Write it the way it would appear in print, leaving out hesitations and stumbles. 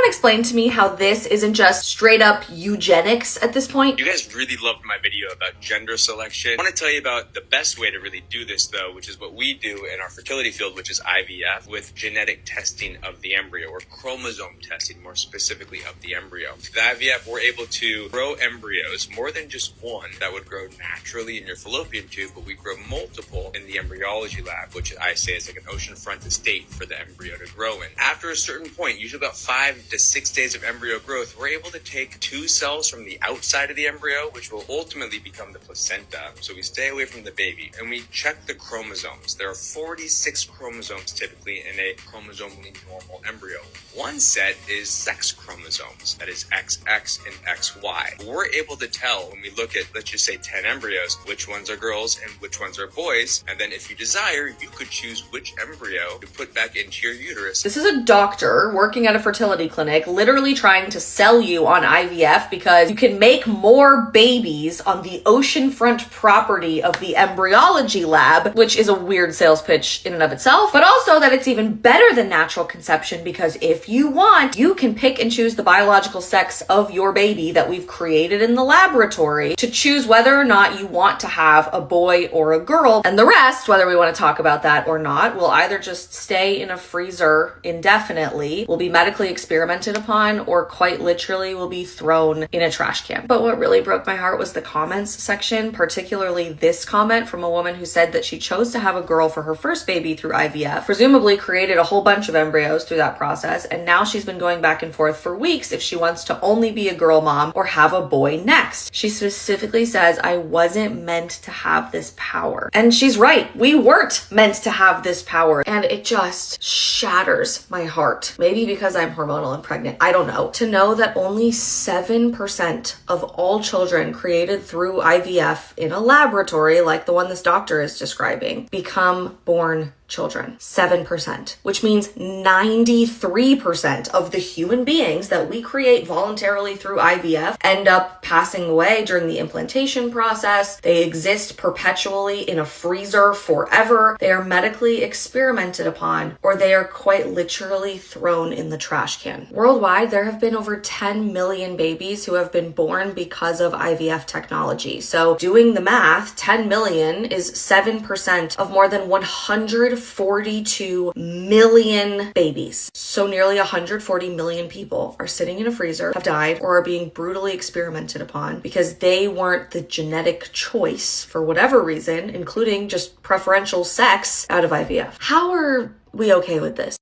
explain to me how this isn't just straight up eugenics at this point? You guys really loved my video about gender selection. I want to tell you about the best way to really do this though, which is what we do in our fertility field, which is IVF, with genetic testing of the embryo, or chromosome testing more specifically of the embryo. With the IVF, we're able to grow embryos, more than just one that would grow naturally in your fallopian tube, but we grow multiple in the embryology lab, which I say is like an oceanfront estate for the embryo to grow in. After a certain point, usually about 5 to 6 days of embryo growth, we're able to take 2 cells from the outside of the embryo, which will ultimately become the placenta. So we stay away from the baby and we check the chromosomes. There are 46 chromosomes typically in a chromosomally normal embryo. One set is sex chromosomes, that is XX and XY. We're able to tell when we look at, let's just say 10 embryos, which ones are girls and which ones are boys. And then if you desire, you could choose which embryo to put back into your uterus. This is a doctor working at a fertility clinic literally trying to sell you on IVF because you can make more babies on the oceanfront property of the embryology lab, which is a weird sales pitch in and of itself, but also that it's even better than natural conception because if you want, you can pick and choose the biological sex of your baby that we've created in the laboratory to choose whether or not you want to have a boy or a girl. And the rest, whether we want to talk about that or not, will either just stay in a freezer indefinitely, will be medically experimented upon, or quite literally will be thrown in a trash can. But what really broke my heart was the comments section, particularly this comment from a woman who said that she chose to have a girl for her first baby through IVF, presumably created a whole bunch of embryos through that process, and now she's been going back and forth for weeks if she wants to only be a girl mom or have a boy next. She specifically says, I wasn't meant to have this power. And she's right. We weren't meant to have this power. And it just shatters my heart. Maybe because I'm hormonal and pregnant. I don't know. To know that only 7% of all children created through IVF in a laboratory like the one this doctor is describing become born children. 7%, which means 93% of the human beings that we create voluntarily through IVF end up passing away during the implantation process. They exist perpetually in a freezer forever. They are medically experimented upon, or they are quite literally thrown in the trash can. Worldwide, there have been over 10 million babies who have been born because of IVF technology. So doing the math, 10 million is 7% of more than 142 million babies. So nearly 140 million people are sitting in a freezer, have died, or are being brutally experimented upon because they weren't the genetic choice for whatever reason, including just preferential sex out of IVF. How are we okay with this?